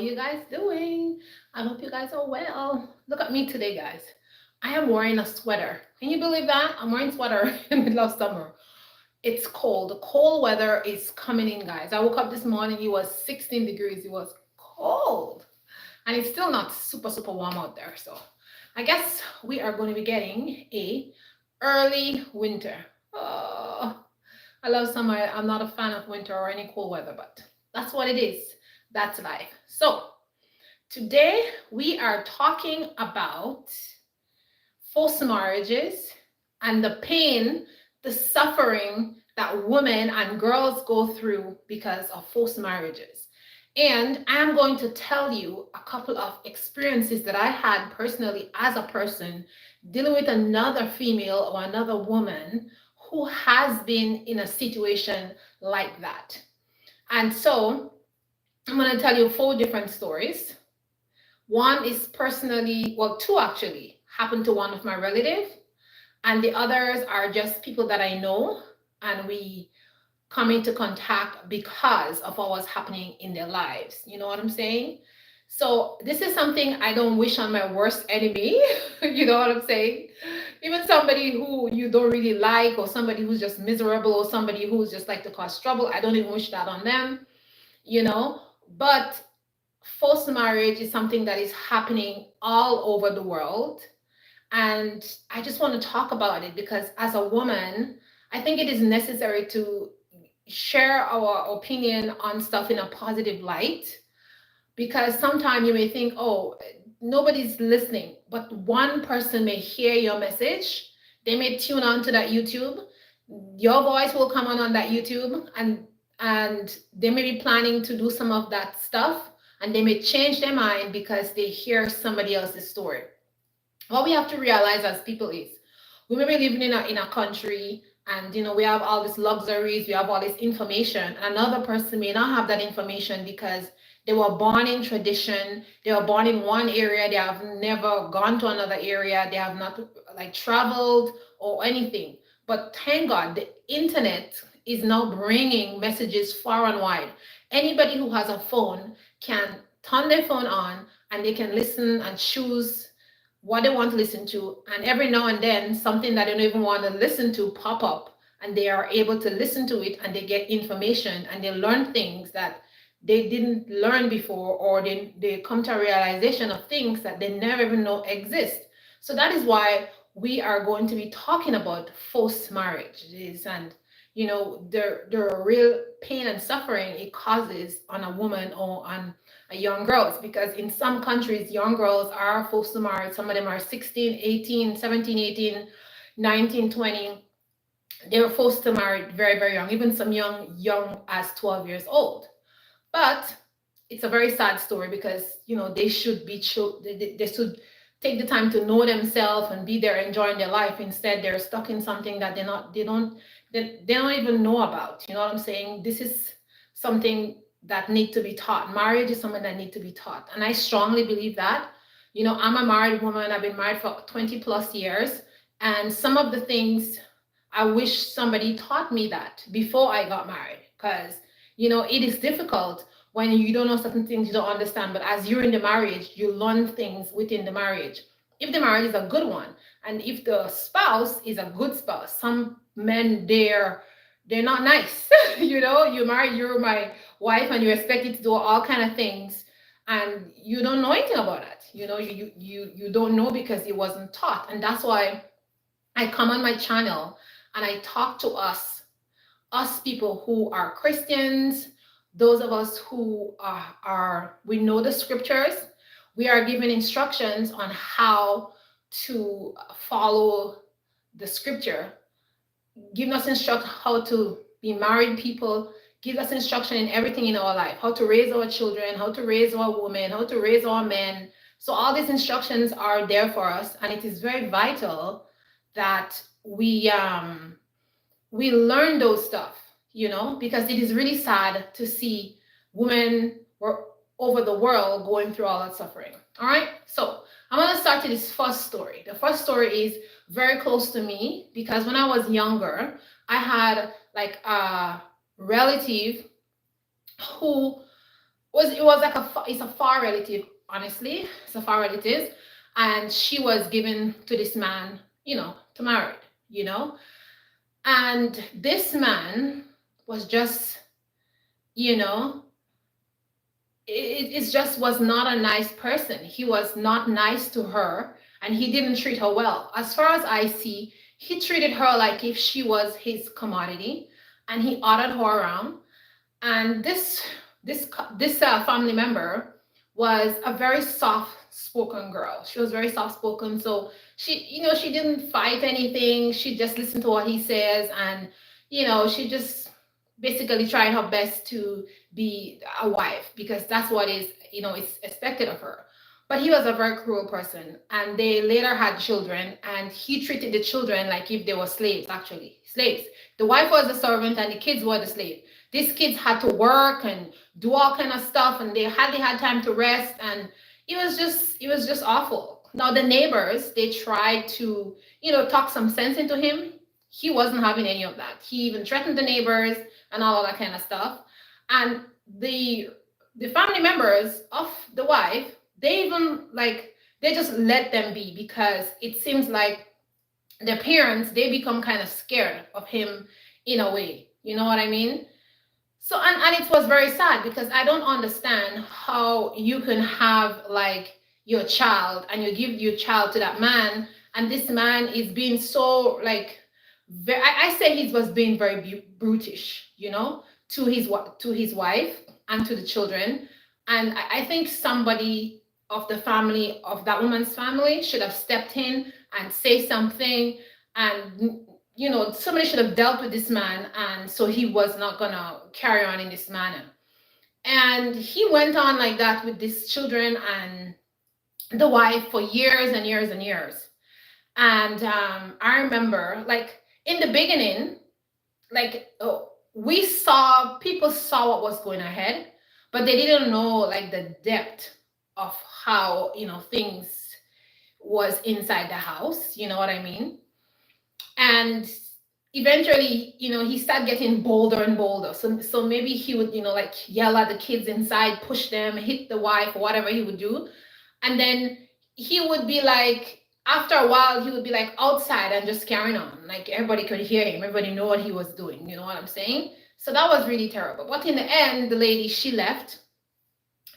you guys doing? I hope you guys are well. Look at me today, guys. I am wearing a sweater. Can you believe that? I'm wearing a sweater in the middle of summer. It's cold. The cold weather is coming in, guys. I woke up this morning, it was 16 degrees. It was cold. And it's still not super warm out there. So I guess we are going to be getting a early winter. Oh, I love summer. I'm not a fan of winter or any cold weather, but that's what it is. That's life. So today we are talking about forced marriages and the pain, the suffering that women and girls go through because of forced marriages. And I'm going to tell you a couple of experiences that I had personally as a person dealing with another female or another woman who has been in a situation like that. And so I'm going to tell you four different stories. One is personally, well, two actually happened to one of my relatives, and the others are just people that I know, and we come into contact because of what was happening in their lives. You know what I'm saying? So this is something I don't wish on my worst enemy. You know what I'm saying? Even somebody who you don't really like, or somebody who's just miserable, or somebody who's just like to cause trouble, I don't even wish that on them, you know. But forced marriage is something that is happening all over the world. And I just want to talk about it because as a woman, I think it is necessary to share our opinion on stuff in a positive light, because sometimes you may think, oh, nobody's listening, but one person may hear your message. They may tune on to that YouTube. Your voice will come on that YouTube, and they may be planning to do some of that stuff, and they may change their mind because they hear somebody else's story. What we have to realize as people is we may be living in a country, and we have all these luxuries, we have all this information. Another person may not have that information because they were born in tradition, they were born in one area, they have never gone to another area, they have not like traveled or anything. But thank God the internet is now bringing messages far and wide. Anybody who has a phone can turn their phone on, and they can listen and choose what they want to listen to. And every now and then something that they don't even want to listen to pop up, and they are able to listen to it, and they get information, and they learn things that they didn't learn before, or they come to a realization of things that they never even know exist. So that is why we are going to be talking about forced marriages, and the real pain and suffering it causes on a woman or on a young girls. Because in some countries young girls are forced to marry. Some of them are 16, 18, 17, 18, 19, 20. They were forced to marry very, very young, even some young as 12 years old. But it's a very sad story because they should be they should take the time to know themselves and be there enjoying their life. Instead, they're stuck in something that they don't even know about. You know what I'm saying? This is something that need to be taught. Marriage is something that need to be taught, and I strongly believe that. I'm a married woman. I've been married for 20 plus years, and some of the things I wish somebody taught me that before I got married, because it is difficult when you don't know certain things, you don't understand. But as you're in the marriage, you learn things within the marriage. If the marriage is a good one, and if the spouse is a good spouse, some men they're not nice. You're my wife, and you're expected to do all kind of things, and you don't know anything about it. You don't know because it wasn't taught. And that's why I come on my channel and I talk to us people who are Christians, those of us who we know the scriptures. We are given instructions on how to follow the scripture, giving us instruction how to be married people, give us instruction in everything in our life, how to raise our children, how to raise our women, how to raise our men. So all these instructions are there for us, and it is very vital that we learn those stuff, because it is really sad to see women over the world going through all that suffering. All right, so I'm going to start with this first story. The first story is very close to me because when I was younger, I had like a relative who it was like it's a far relative, honestly. It's a far relative, and she was given to this man, to marry, you know. And this man was just, you know, it just was not a nice person. He was not nice to her, and he didn't treat her well. As far as I see, he treated her like if she was his commodity, and he ordered her around. And this family member was a very soft spoken girl. She was very soft spoken, so she didn't fight anything. She just listened to what he says, and she just basically tried her best to be a wife, because that's what is expected of her. But he was a very cruel person, and they later had children, and he treated the children like if they were slaves. Actually, slaves. The wife was the servant, and the kids were the slave. These kids had to work and do all kind of stuff, and they hardly had time to rest, and it was just awful. Now the neighbors, they tried to talk some sense into him. He wasn't having any of that. He even threatened the neighbors and all of that kind of stuff. And the family members of the wife, they even they just let them be, because it seems like their parents, they become kind of scared of him in a way. You know what I mean? So, and it was very sad, because I don't understand how you can have your child, and you give your child to that man, and this man is being so I say he was being very brutish, to his wife and to the children. And I think somebody of the family, of that woman's family, should have stepped in and say something, and somebody should have dealt with this man, and so he was not gonna carry on in this manner. And he went on like that with these children and the wife for years and years and years. And I remember, in the beginning, people saw what was going ahead, but they didn't know the depth of how things was inside the house. You know what I mean? And eventually, he started getting bolder and bolder. So maybe he would, yell at the kids inside, push them, hit the wife, whatever he would do. And then he would be after a while, he would be outside and just carrying on. Everybody could hear him. Everybody knew what he was doing. You know what I'm saying? So that was really terrible. But in the end, the lady, she left,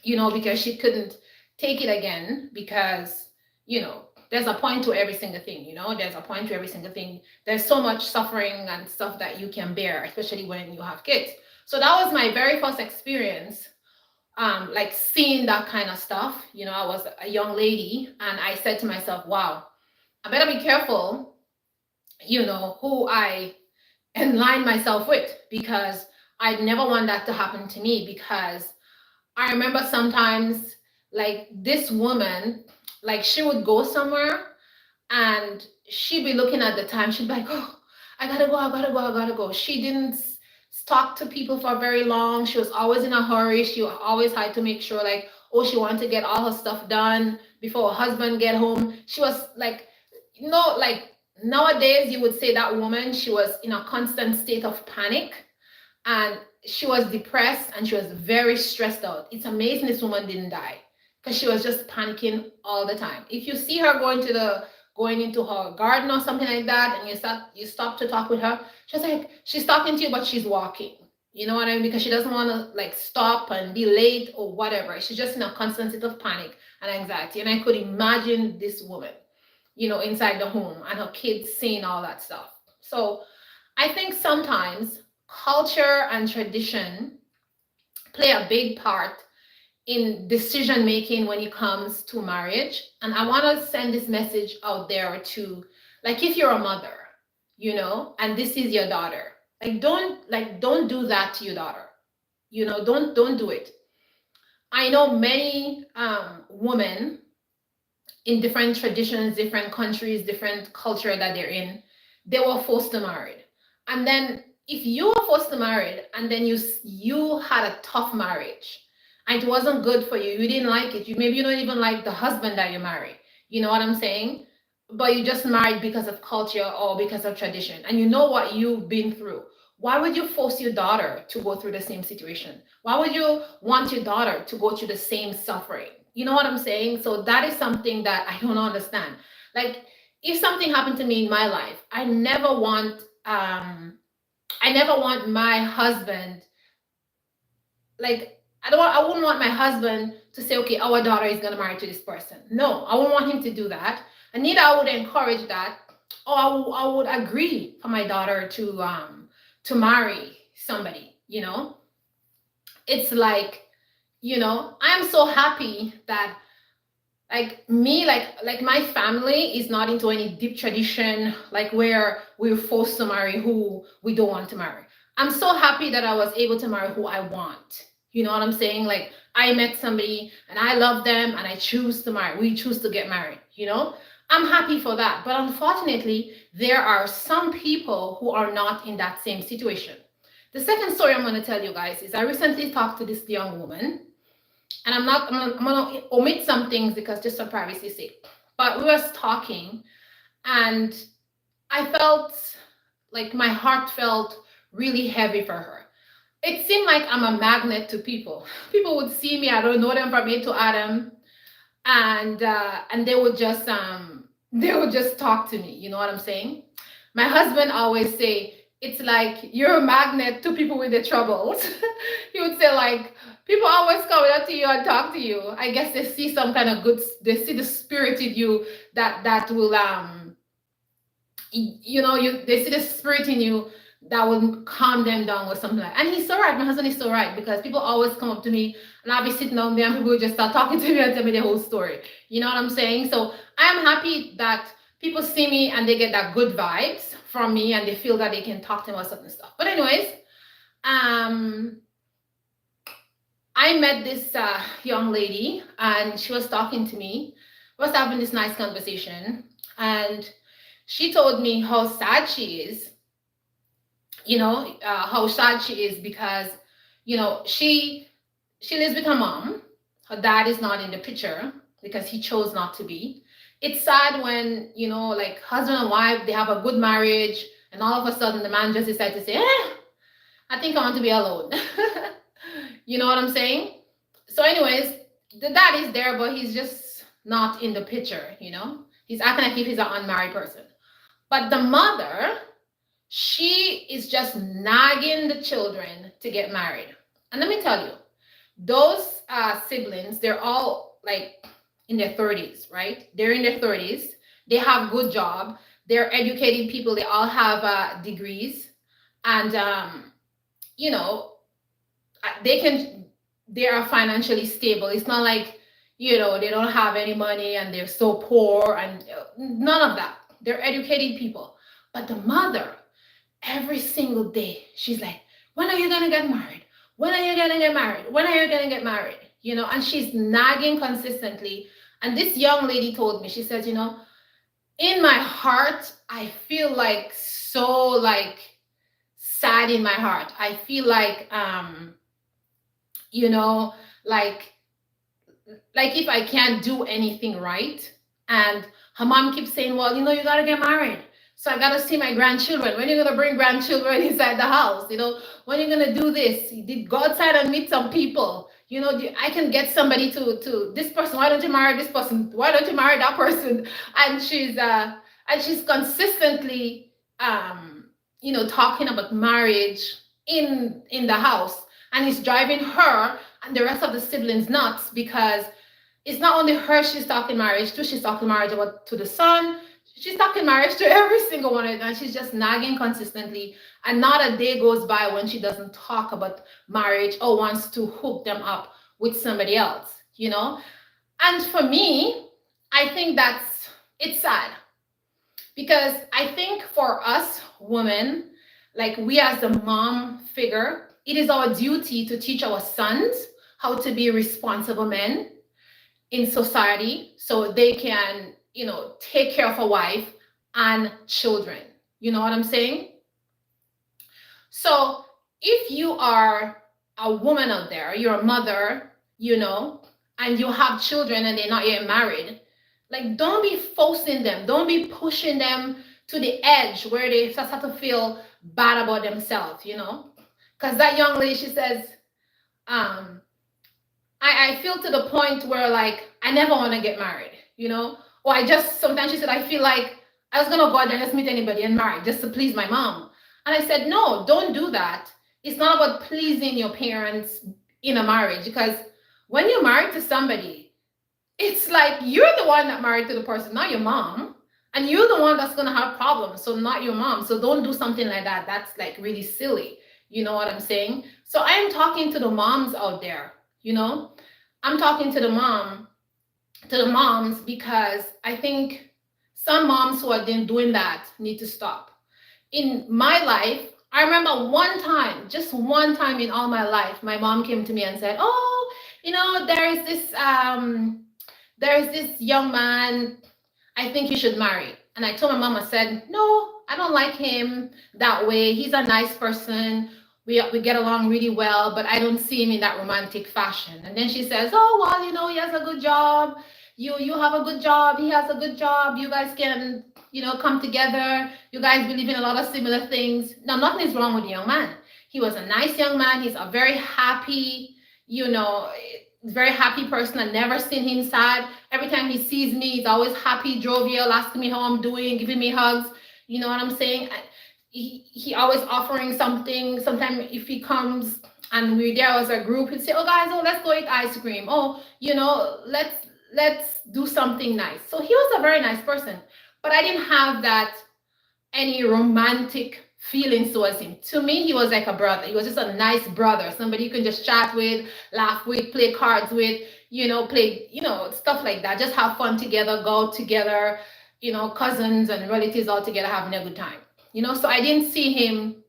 because she couldn't take it again, because, there's a point to every single thing, there's a point to every single thing. There's so much suffering and stuff that you can bear, especially when you have kids. So that was my very first experience, seeing that kind of stuff. I was a young lady, and I said to myself, wow, I better be careful, who I align myself with, because I'd never want that to happen to me. Because I remember sometimes, this woman, she would go somewhere, and she'd be looking at the time. She'd be like, oh, I gotta go, I gotta go, I gotta go. She didn't talk to people for very long. She was always in a hurry. She always had to make sure, oh, she wanted to get all her stuff done before her husband get home. She was nowadays you would say that woman, she was in a constant state of panic, and she was depressed, and she was very stressed out. It's amazing this woman didn't die, because she was just panicking all the time. If you see her going into her garden or something like that, and you stop to talk with her, she's talking to you, but she's walking. You know what I mean? Because she doesn't want to stop and be late or whatever. She's just in a constant state of panic and anxiety. And I could imagine this woman, inside the home, and her kids seeing all that stuff. So I think sometimes culture and tradition play a big part in decision making when it comes to marriage. And I want to send this message out there to, if you're a mother, and this is your daughter, don't do that to your daughter. Don't do it. I know many women in different traditions, different countries, different culture that they're in, they were forced to marry. And then if you were forced to marry, and then you had a tough marriage, and it wasn't good for you, you didn't like it, maybe you don't even like the husband that you marry, you know what I'm saying? But you just married because of culture or because of tradition, and you know what you've been through. Why would you force your daughter to go through the same situation? Why would you want your daughter to go through the same suffering? You know what I'm saying? So that is something that I don't understand. Like, if something happened to me in my life, I never want my husband, like, I wouldn't want my husband to say, okay, our daughter is gonna marry to this person. No, I wouldn't want him to do that. And neither I would encourage that. Or I would agree for my daughter to marry somebody, you know? It's like, I'm so happy that, like, me, like my family is not into any deep tradition, like where we're forced to marry who we don't want to marry. I'm so happy that I was able to marry who I want. You know what I'm saying? Like, I met somebody and I love them and I choose to marry. We choose to get married, you know? I'm happy for that. But unfortunately, there are some people who are not in that same situation. The second story I'm going to tell you guys is I recently talked to this young woman, and I'm gonna omit some things because just for privacy's sake. But we was talking, and I felt like my heart felt really heavy for her. It seemed like I'm a magnet to people. People would see me, I don't know them from A to Adam, and they would just talk to me. You know what I'm saying? My husband always say it's like you're a magnet to people with their troubles. He would say, like, people always come up to you and talk to you. I guess they see some kind of good, they see the spirit in you that will they see the spirit in you that will calm them down or something like that. And he's so right. My husband is so right, because people always come up to me and I'll be sitting down there and people will just start talking to me and tell me the whole story. You know what I'm saying? So I am happy that people see me and they get that good vibes from me and they feel that they can talk to me about certain stuff. But anyways, I met this young lady and she was talking to me. We was having this nice conversation, and she told me how sad she is, how sad she is because, she lives with her mom. Her dad is not in the picture because he chose not to be. It's sad when, like husband and wife, they have a good marriage, and all of a sudden the man just decides to say, I think I want to be alone. You know what I'm saying? So anyways, the dad is there, but he's just not in the picture, He's acting like if he's an unmarried person. But the mother, she is just nagging the children to get married. And let me tell you, those siblings, they're all like in their 30s, right? They're in their 30s. They have good job. They're educated people. They all have degrees. And, they are financially stable. It's not like, they don't have any money and they're so poor, and none of that. They're educated people. But the mother, every single day, she's like, when are you going to get married? When are you going to get married? When are you going to get married? And she's nagging consistently. And this young lady told me, she says, in my heart, I feel like so like sad in my heart. I feel like, like if I can't do anything right. And her mom keeps saying, well, you got to get married. So I got to see my grandchildren. When are you going to bring grandchildren inside the house? When are you going to do this? Go outside and meet some people. I can get somebody to this person. Why don't you marry this person? Why don't you marry that person? And she's consistently, talking about marriage in the house. And it's driving her and the rest of the siblings nuts, because it's not only her she's talking marriage to, she's talking marriage about to the son. She's talking marriage to every single one of them, and she's just nagging consistently. And not a day goes by when she doesn't talk about marriage or wants to hook them up with somebody else, And for me, I think it's sad. Because I think for us women, like we as the mom figure, it is our duty to teach our sons how to be responsible men in society so they can, take care of a wife and children. You know what I'm saying? So if you are a woman out there, you're a mother, and you have children and they're not yet married, like, don't be forcing them. Don't be pushing them to the edge where they start to feel bad about themselves, you know? Because that young lady, she says, um, I feel to the point where like I never want to get married, you know? Or I just sometimes she said I feel like I was gonna go out there and just meet anybody and marry just to please my mom. And I said, no, don't do that. It's not about pleasing your parents in a marriage because when you're married to somebody, it's like you're the one that married to the person, not your mom. And you're the one that's gonna have problems, so not your mom. So don't do something like that. That's like really silly. You know what I'm saying? So I am talking to the moms out there, you know? I'm talking to the moms because I think some moms who are then doing that need to stop. In my life, I remember one time, just one time in all my life, my mom came to me and said, "Oh, you know, there's this young man I think you should marry." And I told my mom, I said, "No, I don't like him that way. He's a nice person. We get along really well, but I don't see him in that romantic fashion." And then she says, "Oh, well, you know, he has a good job. You have a good job. He has a good job. You guys can, you know, come together. You guys believe in a lot of similar things." Now, nothing is wrong with the young man. He was a nice young man. He's a very happy, you know, very happy person. I've never seen him sad. Every time he sees me, he's always happy, jovial, asking me how I'm doing, giving me hugs. You know what I'm saying? He always offering something. Sometimes if he comes and we're there as a group, he'd say, "Oh guys, oh let's go eat ice cream. Oh, you know, let's do something nice." So he was a very nice person, but I didn't have that any romantic feelings towards him. To me, he was like a brother. He was just a nice brother, somebody you can just chat with, laugh with, play cards with, you know, play, you know, stuff like that. Just have fun together, go out together, you know, cousins and relatives all together having a good time. You know, so I didn't see him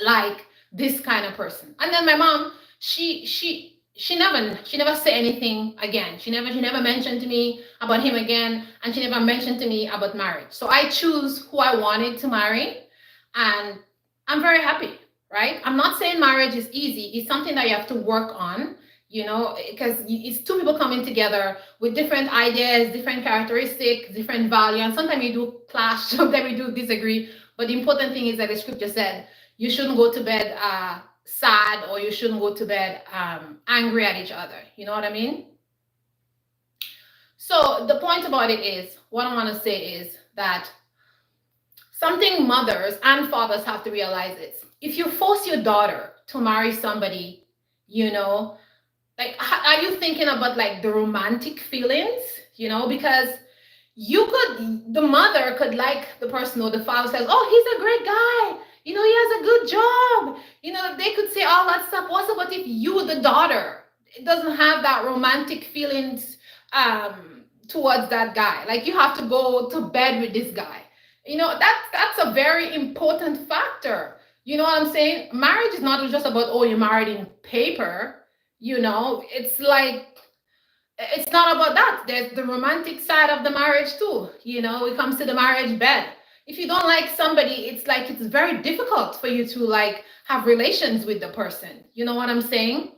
like this kind of person. And then my mom, she never said anything again. She never mentioned to me about him again, and she never mentioned to me about marriage. So I choose who I wanted to marry, and I'm very happy, right? I'm not saying marriage is easy. It's something that you have to work on, you know, because it's two people coming together with different ideas, different characteristics, different value, and sometimes we do clash, sometimes we do disagree. But the important thing is that the scripture said you shouldn't go to bed sad, or you shouldn't go to bed angry at each other. You know what I mean? So the point about it is, what I want to say is that something mothers and fathers have to realize is if you force your daughter to marry somebody, you know, like are you thinking about like the romantic feelings, you know, because the mother could like the person, or the father says, "Oh, he's a great guy, you know, he has a good job," you know, they could say all that stuff. What's about if you, the daughter, it doesn't have that romantic feelings towards that guy? Like you have to go to bed with this guy. You know, that's a very important factor. You know what I'm saying? Marriage is not just about, oh, you're married in paper, you know, it's like it's not about that. There's the romantic side of the marriage too. You know, it comes to the marriage bed. If you don't like somebody, it's like it's very difficult for you to like have relations with the person. You know what I'm saying?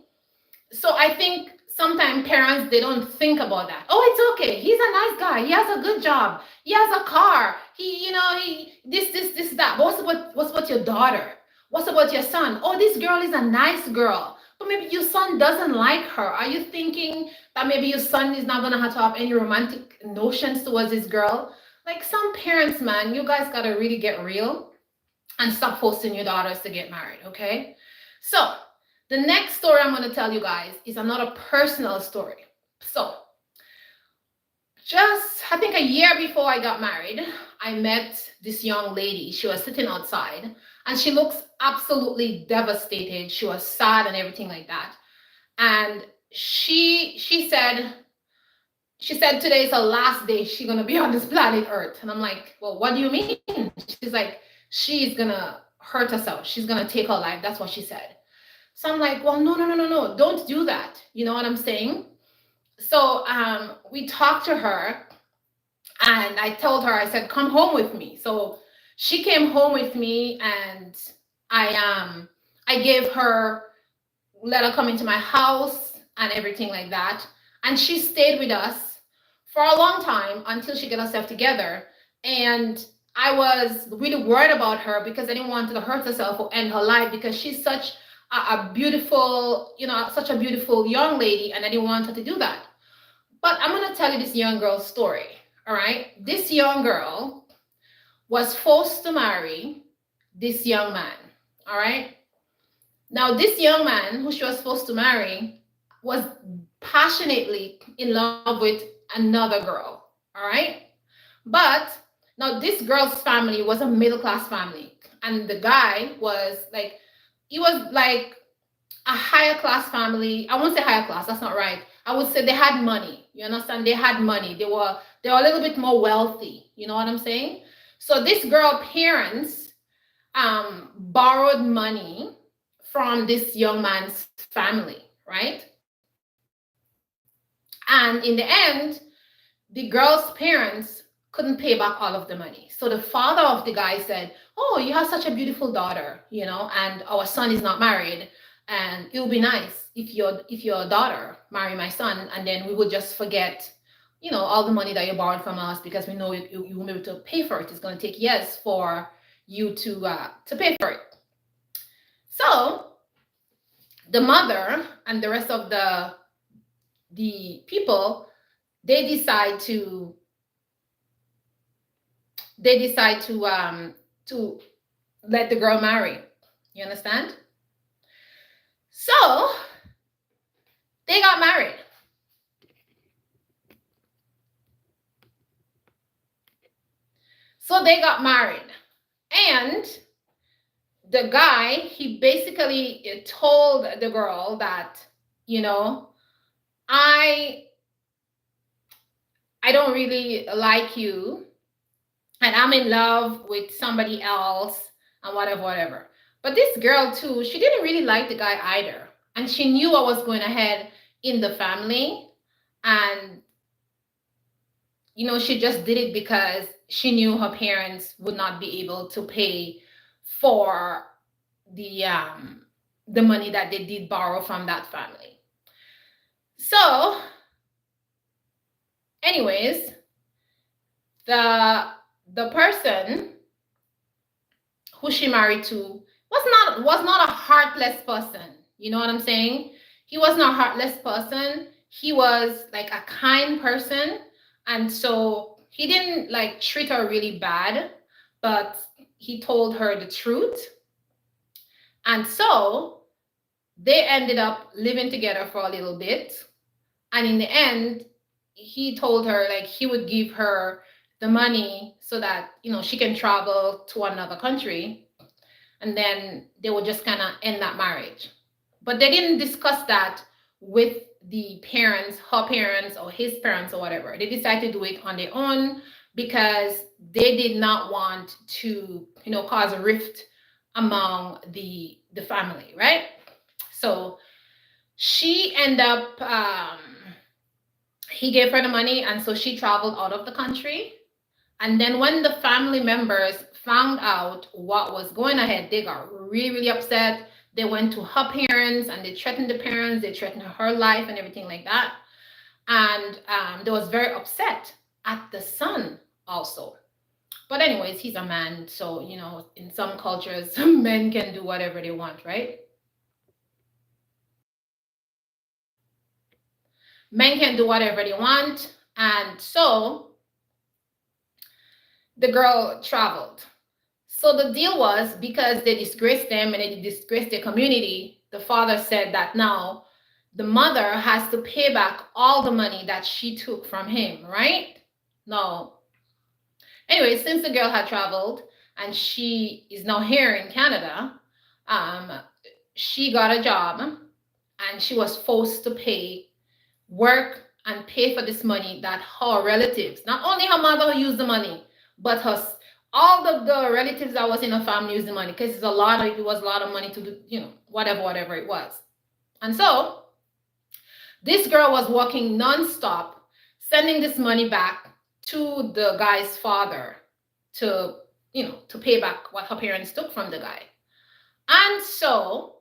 So I think sometimes parents, they don't think about that. Oh, it's okay. He's a nice guy. He has a good job. He has a car. He, you know, he this that. But what's about your daughter? What's about your son? Oh, this girl is a nice girl, but maybe your son doesn't like her. Are you thinking that maybe your son is not gonna have to have any romantic notions towards this girl? Like some parents, man, you guys gotta really get real and stop forcing your daughters to get married, okay? So the next story I'm going to tell you guys is another personal story. So just, I think a year before I got married, I met this young lady. She was sitting outside and she looks absolutely devastated. She was sad and everything like that. And she said today is her last day she's going to be on this planet Earth. And I'm like, well, what do you mean? She's like, she's going to hurt herself. She's going to take her life. That's what she said. So I'm like, well, no, don't do that. You know what I'm saying? So we talked to her and I told her, I said, come home with me. So she came home with me and I gave her, let her come into my house and everything like that. And she stayed with us for a long time until she got herself together. And I was really worried about her because I didn't want her to hurt herself or end her life because she's such a beautiful, such a beautiful young lady, and I didn't want her to do that. But I'm going to tell you this young girl's story. All right. This young girl was forced to marry this young man. All right. Now, this young man who she was supposed to marry was passionately in love with another girl. All right. But now this girl's family was a middle class family. And the guy was like, he was like a higher class family. I won't say higher class, that's not right. I would say they had money. You understand? They had money. They were a little bit more wealthy. You know what I'm saying? So this girl parents borrowed money from this young man's family, right? And in the end, the girl's parents couldn't pay back all of the money. So the father of the guy said, "Oh, you have such a beautiful daughter, and our son is not married, and it would be nice if your daughter marry my son, and then we would just forget, all the money that you borrowed from us because we know you won't be able to pay for it. It's going to take years for you to pay for it." So the mother and the rest of the people, they decide to let the girl marry. You understand? So they got married. And the guy, he basically told the girl that, I don't really like you, and I'm in love with somebody else, and whatever. But this girl too, she didn't really like the guy either. And she knew what was going ahead in the family. And, she just did it because she knew her parents would not be able to pay for the money that they did borrow from that family. So, anyways, the person who she married to was not a heartless person. You know what I'm saying? He was not a heartless person. He was like a kind person. And so he didn't like treat her really bad, but he told her the truth. And so they ended up living together for a little bit. And in the end, he told her like he would give her the money so that, she can travel to another country. And then they would just kind of end that marriage. But they didn't discuss that with the parents, her parents or his parents or whatever. They decided to do it on their own because they did not want to, cause a rift among the family, right? So she ended up, he gave her the money, and so she traveled out of the country. And then when the family members found out what was going ahead, they got really, really upset. They went to her parents and they threatened the parents. They threatened her life and everything like that. And they was very upset at the son also. But anyways, he's a man. So, in some cultures, men can do whatever they want, right? Men can do whatever they want. And so the girl traveled. So the deal was, because they disgraced them and they disgraced their community, the father said that now the mother has to pay back all the money that she took from him, right? No. Anyway, since the girl had traveled and she is now here in Canada, she got a job and she was forced to work and pay for this money that her relatives, not only her mother who used the money, but all the relatives that was in her family used the money, because it was a lot of money to do, whatever it was. And so this girl was working nonstop, sending this money back to the guy's father to pay back what her parents took from the guy. And so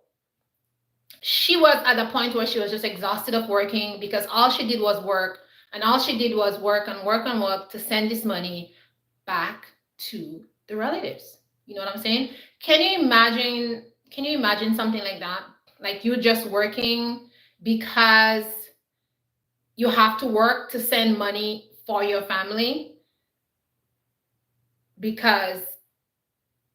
she was at a point where she was just exhausted of working, because all she did was work, and all she did was work and work and work to send this money back to the relatives. You know what I'm saying? Can you imagine? Can you imagine something like that? Like you just working because you have to work to send money for your family because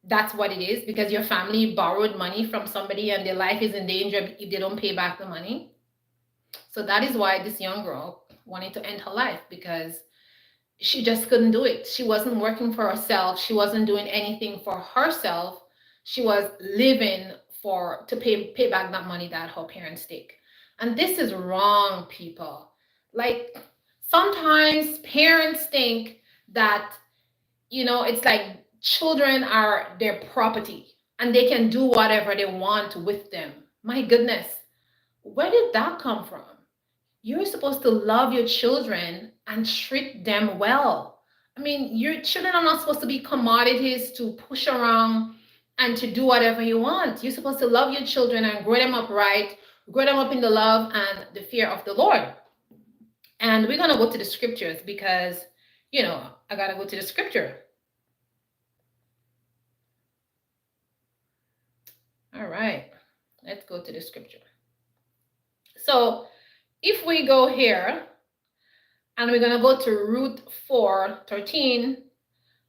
that's what it is, because your family borrowed money from somebody and their life is in danger if they don't pay back the money. So that is why this young girl wanted to end her life, because she just couldn't do it. She wasn't working for herself. She wasn't doing anything for herself. She was living for to pay back that money that her parents take. And this is wrong, people. Like sometimes parents think that, it's like children are their property and they can do whatever they want with them. My goodness, where did that come from? You're supposed to love your children and treat them well. I mean, your children are not supposed to be commodities to push around and to do whatever you want. You're supposed to love your children and grow them up right, grow them up in the love and the fear of the Lord. And we're going to go to the scriptures because, I got to go to the scripture. All right, let's go to the scripture. So if we go here, and we're going to go to Ruth 4:13,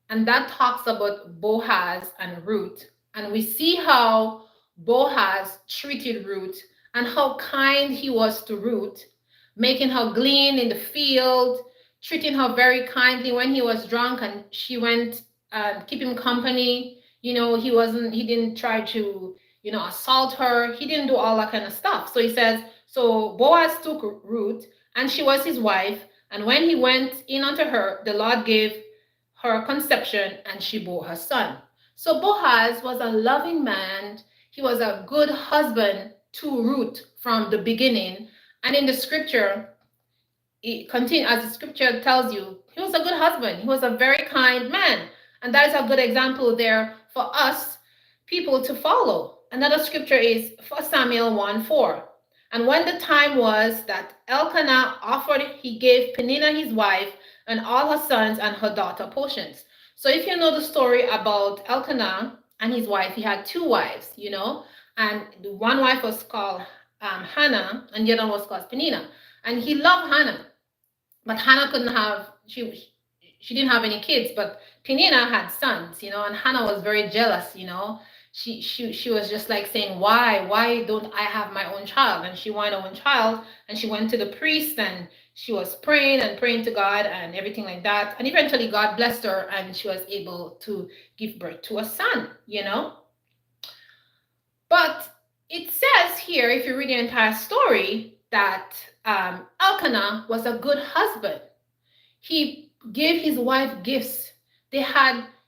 and that talks about Boaz and Ruth. And we see how Boaz treated Ruth and how kind he was to Ruth, making her glean in the field, treating her very kindly when he was drunk and she went keep him company. He didn't try to, assault her. He didn't do all that kind of stuff. So he says, so Boaz took Ruth and she was his wife. And when he went in unto her, the Lord gave her conception and she bore her son. So Boaz was a loving man. He was a good husband to Ruth from the beginning. And in the scripture, it continues, as the scripture tells you, he was a good husband. He was a very kind man. And that is a good example there for us people to follow. Another scripture is 1 Samuel 1:4. And when the time was that Elkanah offered, he gave Peninnah his wife and all her sons and her daughter portions. So if you know the story about Elkanah and his wife, he had two wives, and the one wife was called Hannah and the other was called Peninnah. And he loved Hannah, but Hannah couldn't have, she didn't have any kids, but Peninnah had sons, and Hannah was very jealous, she was just like saying, why don't I have my own child? And she wanted her own child, and she went to the priest and she was praying and praying to God and everything like that. And eventually God blessed her and she was able to give birth to a son, But it says here, if you read the entire story, that Elkanah was a good husband. He gave his wife gifts.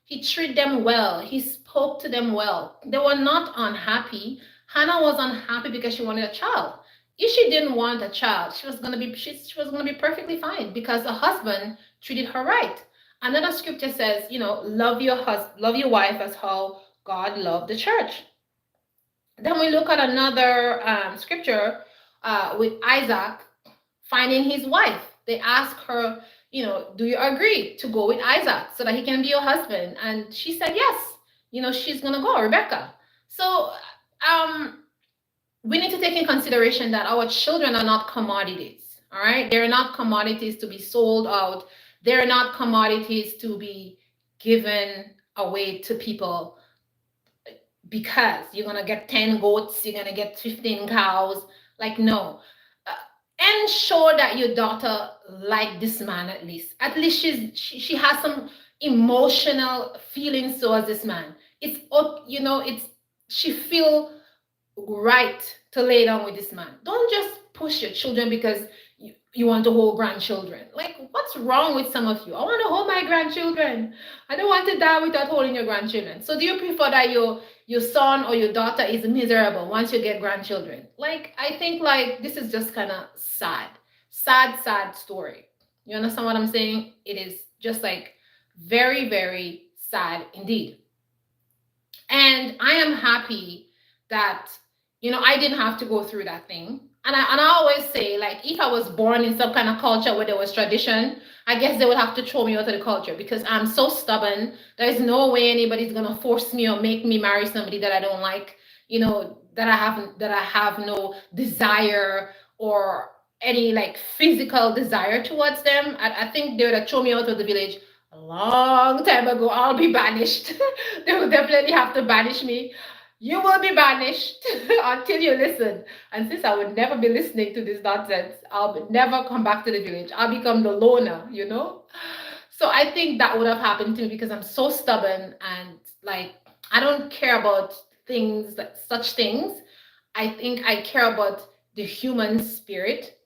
He treated them well. He spoke to them well. They were not unhappy. Hannah was unhappy because she wanted a child. If she didn't want a child, she was gonna be perfectly fine because the husband treated her right. Another scripture says, love your wife as how God loved the church. Then we look at another scripture with Isaac finding his wife. They ask her, do you agree to go with Isaac so that he can be your husband? And she said yes. She's gonna go, Rebecca. So we need to take in consideration that our children are not commodities. All right, they're not commodities to be sold out. They're not commodities to be given away to people because you're gonna get 10 goats, you're gonna get 15 cows. Like, no. Ensure that your daughter like this man at least. At least she has some emotional feelings towards this man. She feel right to lay down with this man. Don't just push your children because you want to hold grandchildren. Like, what's wrong with some of you? I want to hold my grandchildren. I don't want to die without holding your grandchildren. So do you prefer that your son or your daughter is miserable once you get grandchildren? Like, I think like this is just kind of sad story. You understand what I'm saying? It is just like very, very sad indeed. And I am happy that, I didn't have to go through that thing. And I always say, like, if I was born in some kind of culture where there was tradition, I guess they would have to throw me out of the culture because I'm so stubborn. There's no way anybody's gonna force me or make me marry somebody that I don't like, that I have no desire or any like physical desire towards them. I think they would have thrown me out of the village a long time ago. I'll be banished. They will definitely have to banish me. You will be banished until you listen. And since I would never be listening to this nonsense, I'll never come back to the village. I'll become the loner. So I think that would have happened to me because I'm so stubborn and like I don't care about things like such things. I think I care about the human spirit.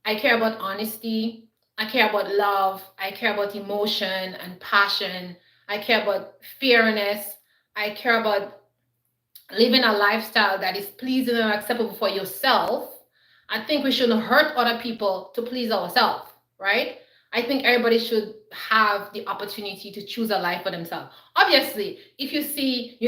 I care about honesty. I care about love. I care about emotion and passion. I care about fairness. I care about living a lifestyle that is pleasing and acceptable for yourself. I think we shouldn't hurt other people to please ourselves, right? I think everybody should have the opportunity to choose a life for themselves. Obviously, if you see,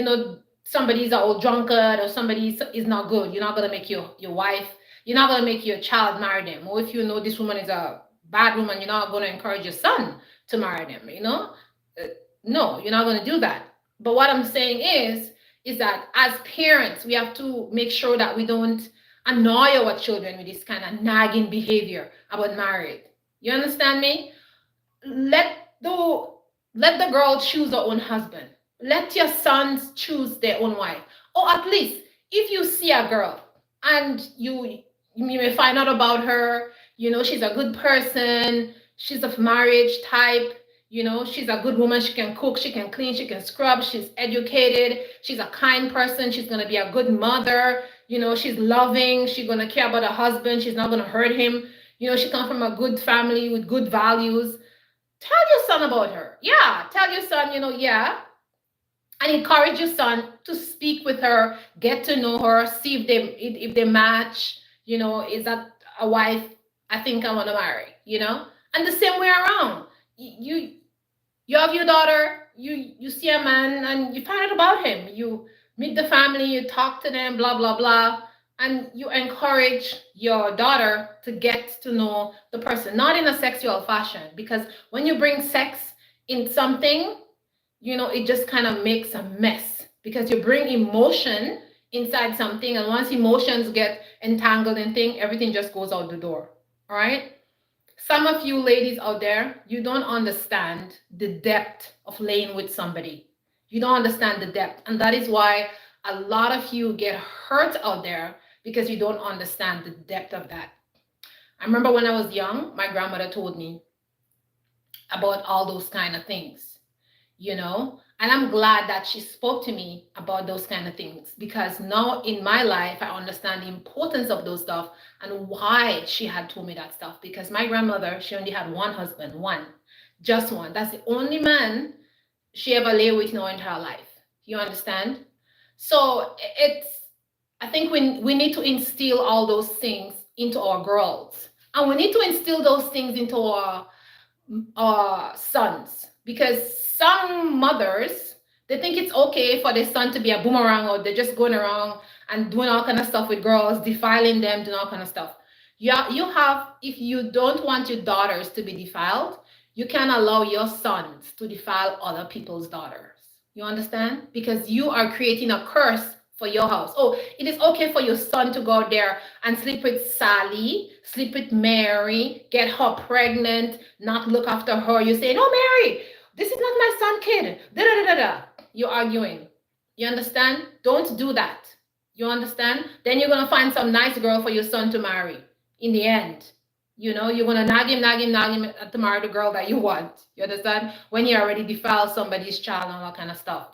somebody's an old drunkard or somebody is not good, you're not gonna make your wife, you're not gonna make your child marry them. Or if you know this woman is a bad woman, you're not gonna encourage your son to marry them. No, you're not gonna do that. But what I'm saying is that as parents, we have to make sure that we don't annoy our children with this kind of nagging behavior about marriage. You understand me? Let the let the girl choose her own husband. Let your sons choose their own wife. Or at least if you see a girl and you may find out about her, she's a good person, she's of marriage type, she's a good woman, she can cook, she can clean, she can scrub, she's educated, she's a kind person, she's going to be a good mother, she's loving, she's going to care about her husband, she's not going to hurt him, she comes from a good family with good values. Tell your son about her. Yeah, tell your son, yeah, and encourage your son to speak with her, get to know her, see if they match. Is that a wife I think I want to marry? And the same way around. You have your daughter, you see a man and you find out about him. You meet the family, you talk to them, blah blah blah, and you encourage your daughter to get to know the person, not in a sexual fashion, because when you bring sex in something, it just kind of makes a mess because you bring emotion inside something, and once emotions get entangled in thing, everything just goes out the door. All right. Some of you ladies out there, you don't understand the depth of laying with somebody. You don't understand the depth. And that is why a lot of you get hurt out there because you don't understand the depth of that. I remember when I was young, my grandmother told me about all those kind of things, and I'm glad that she spoke to me about those kind of things because now in my life, I understand the importance of those stuff and why she had told me that stuff. Because my grandmother, she only had one husband, just one. That's the only man she ever lay with in her entire life. You understand? So I think we need to instill all those things into our girls. And we need to instill those things into our sons, because some mothers, they think it's okay for their son to be a boomerang, or they're just going around and doing all kind of stuff with girls, defiling them, doing all kind of stuff. Yeah, if you don't want your daughters to be defiled, you can allow your sons to defile other people's daughters. You understand? Because you are creating a curse for your house. Oh, it is okay for your son to go out there and sleep with Sally, sleep with Mary, get her pregnant, not look after her. You say, no, Mary, this is not my son, kid. Da da da da da. You're arguing. You understand? Don't do that. You understand? Then you're gonna find some nice girl for your son to marry. In the end, you're gonna nag him to marry the girl that you want. You understand? When you already defiled somebody's child and all that kind of stuff.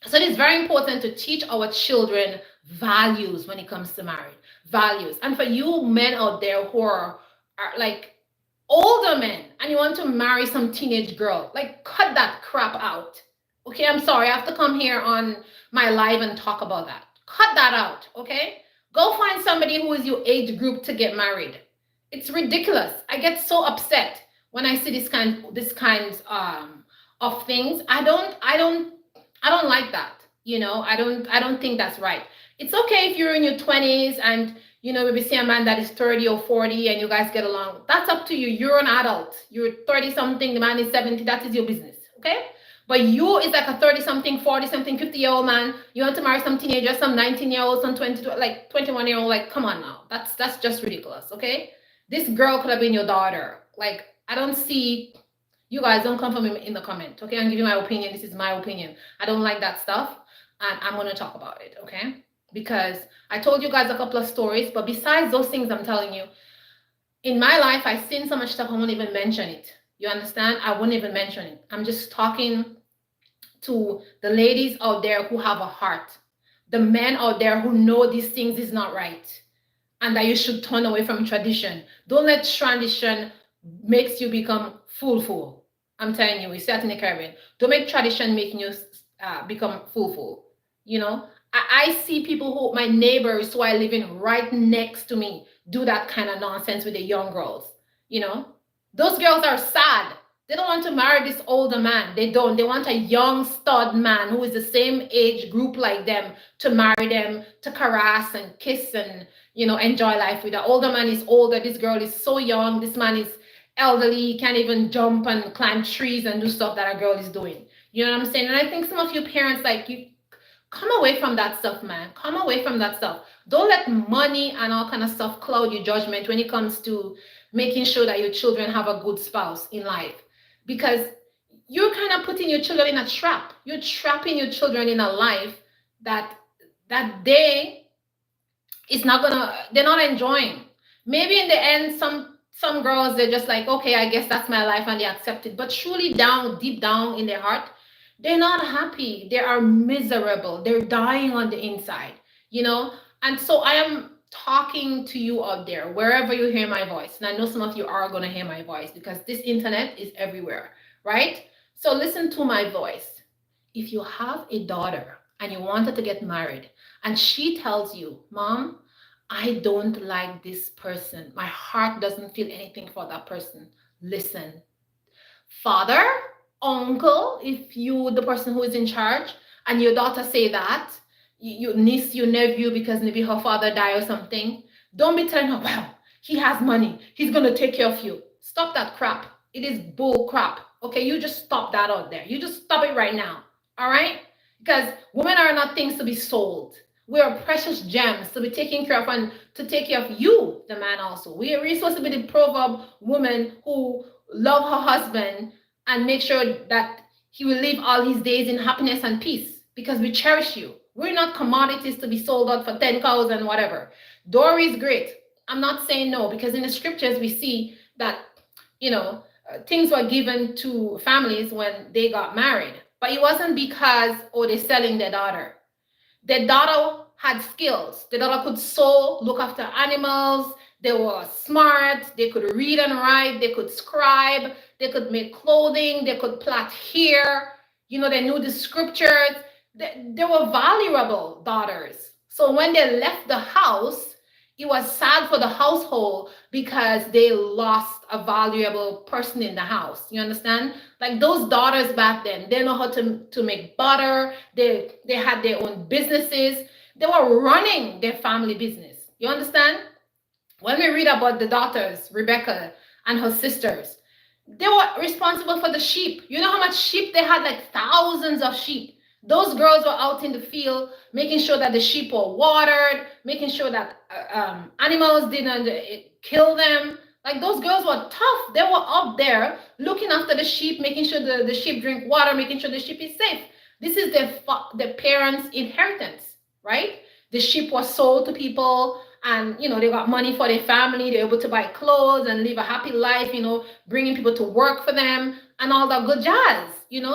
So it is very important to teach our children values when it comes to marriage. Values. And for you men out there who are like older men and you want to marry some teenage girl, like cut that crap out. Okay, I'm sorry, I have to come here on my live and talk about that. Cut that out, okay? Go find somebody who is your age group to get married. It's ridiculous. I get so upset when I see this kinds of things. I don't like that. I don't think that's right. It's okay if you're in your 20s and Maybe see a man that is 30 or 40 and you guys get along. That's up to you. You're an adult. You're 30 something, the man is 70. That is your business. Okay? But you is like a 30 something, 40 something, 50-year-old man. You want to marry some teenager, some 19-year-old, some 20, like 21-year-old. Like, come on now. That's just ridiculous. Okay? This girl could have been your daughter. Like, I don't see, you guys don't come for me in the comment. Okay? I'm giving you my opinion. This is my opinion. I don't like that stuff. And I'm going to talk about it. Okay? Because I told you guys a couple of stories, but besides those things I'm telling you, in my life, I've seen so much stuff, I won't even mention it. You understand? I wouldn't even mention it. I'm just talking to the ladies out there who have a heart, the men out there who know these things is not right, and that you should turn away from tradition. Don't let tradition makes you become fool. I'm telling you, we say it in the Caribbean. Don't make tradition making you become fool. I see people who, my neighbors who are living right next to me, do that kind of nonsense with the young girls. Those girls are sad. They don't want to marry this older man. They don't. They want a young stud man who is the same age group like them to marry them, to caress and kiss and, enjoy life with. The older man is older. This girl is so young. This man is elderly. He can't even jump and climb trees and do stuff that a girl is doing. You know what I'm saying? And I think some of you parents, like, you come away from that stuff, man. Come away from that stuff. Don't let money and all kind of stuff cloud your judgment when it comes to making sure that your children have a good spouse in life. Because you're kind of putting your children in a trap. You're trapping your children in a life that they're not enjoying. Maybe in the end, some girls, they're just like, okay, I guess that's my life, and they accept it. But truly deep down in their heart, they're not happy. They are miserable. They're dying on the inside, And so I am talking to you out there, wherever you hear my voice. And I know some of you are going to hear my voice because this internet is everywhere, right? So listen to my voice. If you have a daughter and you want her to get married and she tells you, Mom, I don't like this person. My heart doesn't feel anything for that person. Listen, father, uncle, if you, the person who is in charge, and your daughter say that, your niece, your nephew, because maybe her father died or something, don't be telling her, well, he has money, he's going to take care of you. Stop that crap. It is bull crap. Okay, you just stop that out there. You just stop it right now. All right? Because women are not things to be sold. We are precious gems to be taken care of and to take care of you, the man also. We're supposed to be the proverb woman who love her husband and make sure that he will live all his days in happiness and peace because we cherish you. We're not commodities to be sold out for 10 cows and whatever. Dowry is great. I'm not saying no, because in the scriptures we see that, things were given to families when they got married. But it wasn't because, they're selling their daughter. Their daughter had skills. The daughter could sew, look after animals. They were smart. They could read and write. They could scribe. They could make clothing. They could plait hair. They knew the scriptures. They were valuable daughters. So when they left the house, it was sad for the household because they lost a valuable person in the house. You understand? Like those daughters back then, they know how to make butter. They had their own businesses. They were running their family business. You understand? When we read about the daughters, Rebecca and her sisters, they were responsible for the sheep. You know how much sheep they had? Like thousands of sheep. Those girls were out in the field making sure that the sheep were watered, making sure that animals didn't kill them. Like those girls were tough. They were up there looking after the sheep, making sure the sheep drink water, making sure the sheep is safe. This is the parents' inheritance, right? The sheep was sold to people and, they got money for their family. They're able to buy clothes and live a happy life, bringing people to work for them and all that good jazz,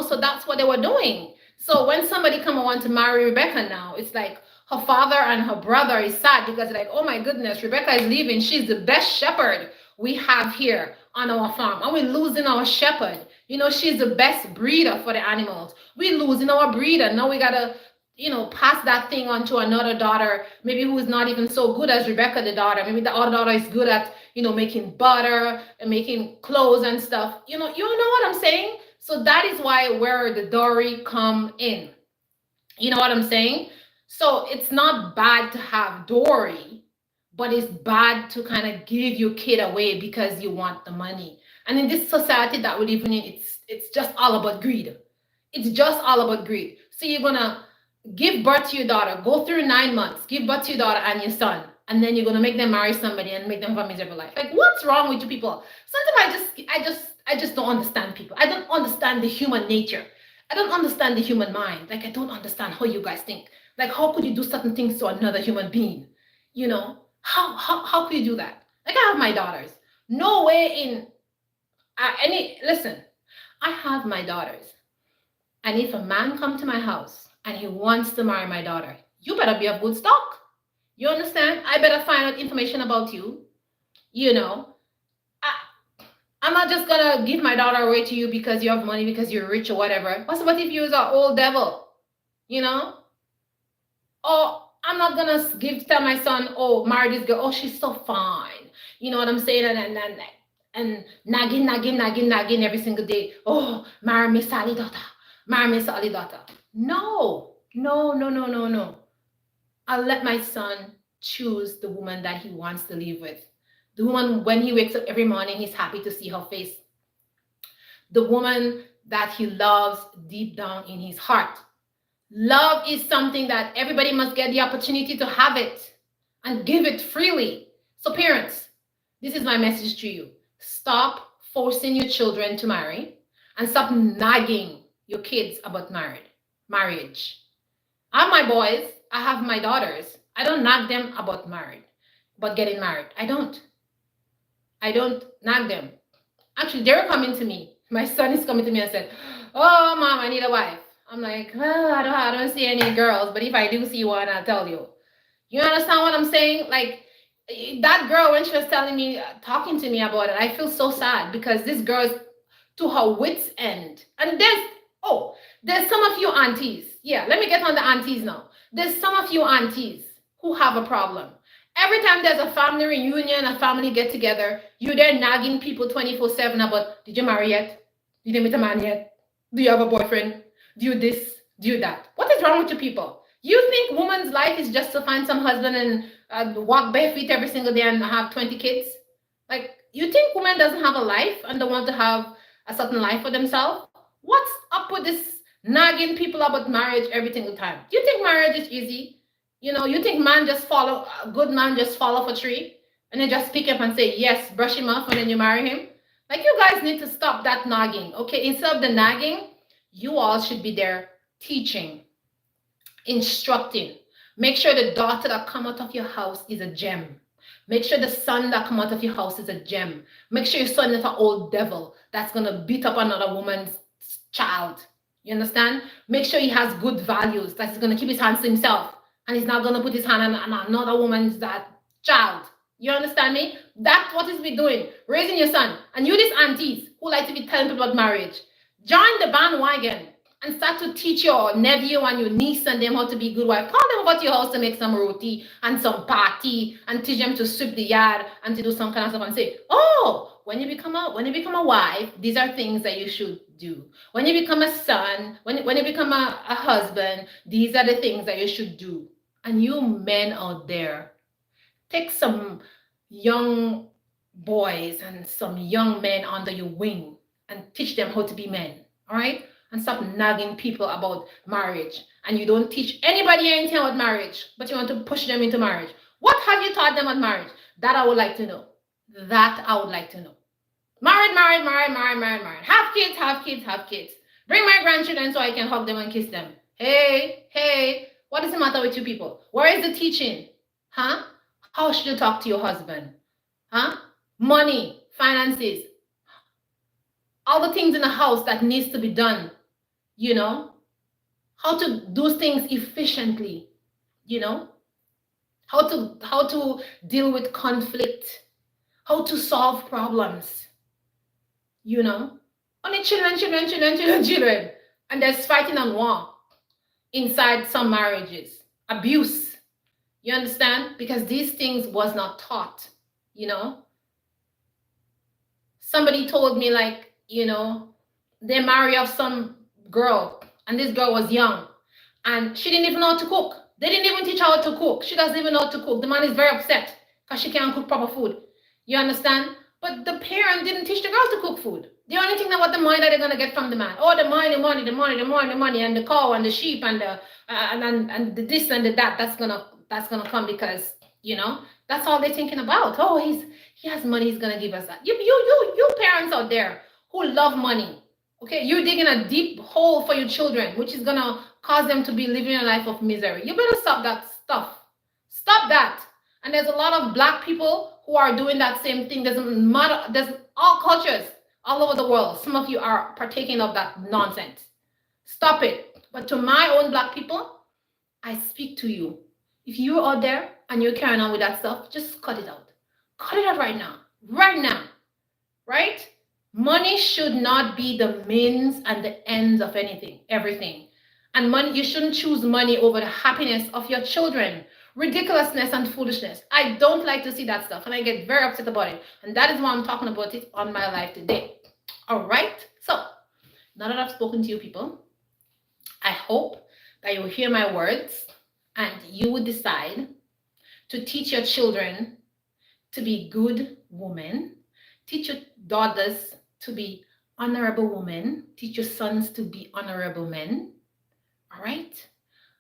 So that's what they were doing. So when somebody come and want to marry Rebecca now, it's like her father and her brother is sad because like, oh my goodness, Rebecca is leaving. She's the best shepherd we have here on our farm. And we're losing our shepherd. She's the best breeder for the animals. We're losing our breeder. Now we got to, pass that thing on to another daughter, maybe who is not even so good as Rebecca, the daughter. Maybe the other daughter is good at, making butter and making clothes and stuff. You know what I'm saying? So that is where the dowry come in. You know what I'm saying? So it's not bad to have dowry, but it's bad to kind of give your kid away because you want the money. And in this society that we live in, it's just all about greed. It's just all about greed. So you're gonna give birth to your daughter, go through 9 months, give birth to your daughter and your son, and then you're gonna make them marry somebody and make them have a miserable life. Like, what's wrong with you people? Sometimes I just don't understand people. I don't understand the human nature. I don't understand the human mind. Like, I don't understand how you guys think. Like, how could you do certain things to another human being? You know, how could you do that? Like, I have my daughters. No way in any listen. I have my daughters, and if a man come to my house and he wants to marry my daughter, you better be of good stock. You understand? I better find out information about you. You know, I, I'm not just gonna give my daughter away to you because you have money, because you're rich or whatever. What if you're an old devil? You know? Or I'm not gonna tell my son, oh, marry this girl. Oh, she's so fine. You know what I'm saying? And nagging every single day. Oh, marry Miss Sally daughter. Marry Miss Sally daughter. No, no, no, no, no, no. I'll let my son choose the woman that he wants to live with. The woman, when he wakes up every morning, he's happy to see her face. The woman that he loves deep down in his heart. Love is something that everybody must get the opportunity to have it and give it freely. So parents, this is my message to you. Stop forcing your children to marry and stop nagging your kids about marriage. I have my boys, I have my daughters. I don't nag them about getting married. I don't nag them. Actually, they're coming to me. My son is coming to me and said, oh, mom, I need a wife. I'm like, well, I don't see any girls, but if I do see one, I'll tell you. You understand what I'm saying? Like, that girl, when she was telling me, talking to me about it, I feel so sad because this girl is to her wits' end. And there's some of you aunties. Yeah, let me get on the aunties now. There's some of you aunties who have a problem. Every time there's a family reunion, a family get together, you're there nagging people 24/7 about, did you marry yet? Did you meet a man yet? Do you have a boyfriend? Do you this? Do you that? What is wrong with you people? You think woman's life is just to find some husband and walk barefoot every single day and have 20 kids? Like, you think women doesn't have a life and don't want to have a certain life for themselves? What's up with this nagging people about marriage every single time? Do you think marriage is easy? You know, you think a good man just fall off a tree and then just pick up and say, yes, brush him off and then you marry him? Like, you guys need to stop that nagging, okay? Instead of the nagging, you all should be there teaching, instructing. Make sure the daughter that come out of your house is a gem. Make sure the son that come out of your house is a gem. Make sure your son is an old devil that's going to beat up another woman's child. You understand? Make sure he has good values, that he's going to keep his hands to himself and he's not going to put his hand on another woman's child. You understand me? That's what is we doing, raising your son. And you these aunties who like to be telling people about marriage, join the bandwagon and start to teach your nephew and your niece and them how to be good wife. Call them over to your house to make some roti and some party and teach them to sweep the yard and to do some kind of stuff and say, oh, when you become a wife, these are things that you should do. When you become a son, when you become a husband, these are the things that you should do. And you men out there, take some young boys and some young men under your wing and teach them how to be men, all right? And stop nagging people about marriage. And you don't teach anybody anything about marriage, but you want to push them into marriage. What have you taught them about marriage? That I would like to know. That I would like to know. Married. Have kids. Bring my grandchildren so I can hug them and kiss them. Hey, what is the matter with you people? Where is the teaching? Huh? How should you talk to your husband? Huh? Money, finances, all the things in the house that needs to be done, you know? How to do things efficiently, you know? How to deal with conflict, how to solve problems, you know? Only children. And there's fighting and war inside some marriages. Abuse. You understand? Because these things was not taught, you know? Somebody told me, like, you know, they marry off some girl and this girl was young and she didn't even know how to cook. They didn't even teach her how to cook. She doesn't even know how to cook. The man is very upset because she can't cook proper food. You understand? But the parent didn't teach the girl to cook food. The only thing that what the money that they're gonna get from the man. Oh, the money, the money, the money, the money, the money, and the cow and the sheep and the and the this and the that. That's gonna come because that's all they're thinking about. Oh, he has money. He's gonna give us that. You parents out there who love money. Okay, you're digging a deep hole for your children, which is gonna cause them to be living a life of misery. You better stop that stuff. Stop that. And there's a lot of black people who are doing that same thing. Doesn't matter. There's all cultures all over the world. Some of you are partaking of that nonsense. Stop it. But to my own black people, I speak to you. If you're out there and you're carrying on with that stuff, just cut it out. Cut it out right now. Right now. Right? Money should not be the means and the ends of anything, everything. And money, you shouldn't choose money over the happiness of your children. Ridiculousness and foolishness. I don't like to see that stuff and I get very upset about it. And that is why I'm talking about it on my live today. All right? So, now that I've spoken to you people, I hope that you will hear my words and you would decide to teach your children to be good women. Teach your daughters to be honorable women. Teach your sons to be honorable men. All right?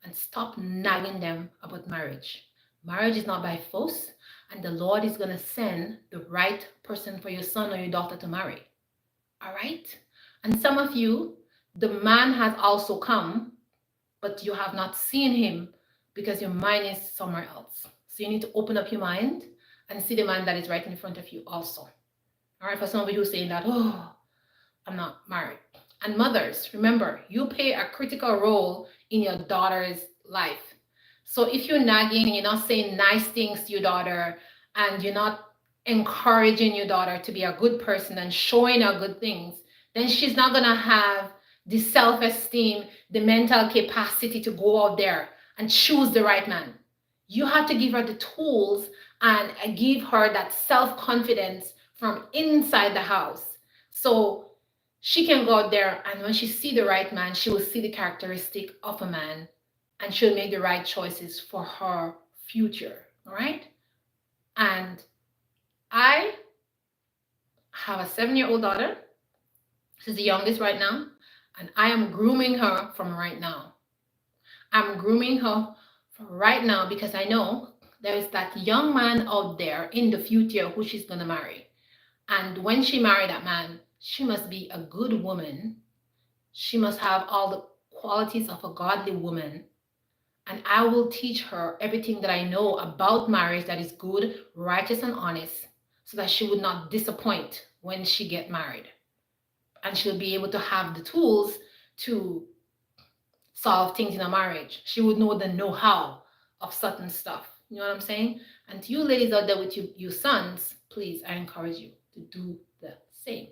And stop nagging them about marriage. Marriage is not by force, and the Lord is going to send the right person for your son or your daughter to marry. All right? And some of you, the man has also come, but you have not seen him because your mind is somewhere else. So you need to open up your mind and see the man that is right in front of you also. All right? For some of you who are saying that, oh, I'm not married. And mothers, remember, you play a critical role in your daughter's life. So if you're nagging and you're not saying nice things to your daughter and you're not encouraging your daughter to be a good person and showing her good things, then she's not going to have the self-esteem, the mental capacity to go out there and choose the right man. You have to give her the tools and give her that self-confidence from inside the house. So she can go out there and when she see the right man, she will see the characteristic of a man and she'll make the right choices for her future. All right? And I have a 7-year-old daughter. She's the youngest right now. And I am grooming her from right now. I'm grooming her from right now because I know there is that young man out there in the future who she's going to marry. And when she marries that man, she must be a good woman. She must have all the qualities of a godly woman. And I will teach her everything that I know about marriage that is good, righteous, and honest, so that she would not disappoint when she gets married. And she'll be able to have the tools to solve things in a marriage. She would know the know-how of certain stuff. You know what I'm saying? And to you ladies out there with your sons, please, I encourage you to do the same.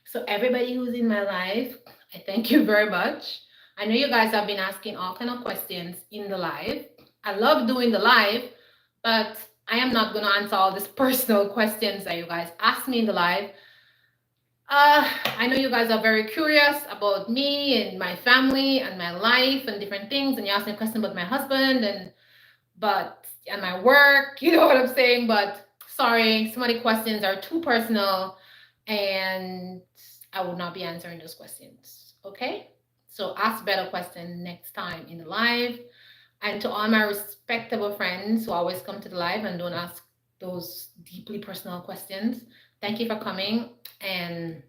So everybody who's in my life, I thank you very much. I know you guys have been asking all kind of questions in the live. I love doing the live, but I am not going to answer all these personal questions that you guys ask me in the live. I know you guys are very curious about me and my family and my life and different things, and you ask me a question about my husband and my work, you know what I'm saying? But sorry, some of the questions are too personal and I will not be answering those questions. Okay? So ask better questions next time in the live. And to all my respectable friends who always come to the live and don't ask those deeply personal questions, thank you for coming and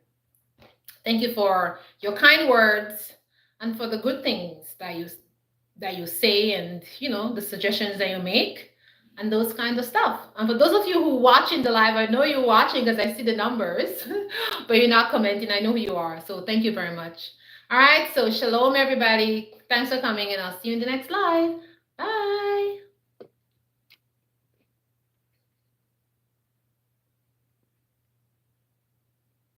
thank you for your kind words and for the good things that you say and the suggestions that you make and those kinds of stuff. And for those of you who are watching the live, I know you're watching because I see the numbers, but you're not commenting. I know who you are. So thank you very much. All right. So shalom, everybody. Thanks for coming and I'll see you in the next live. Bye.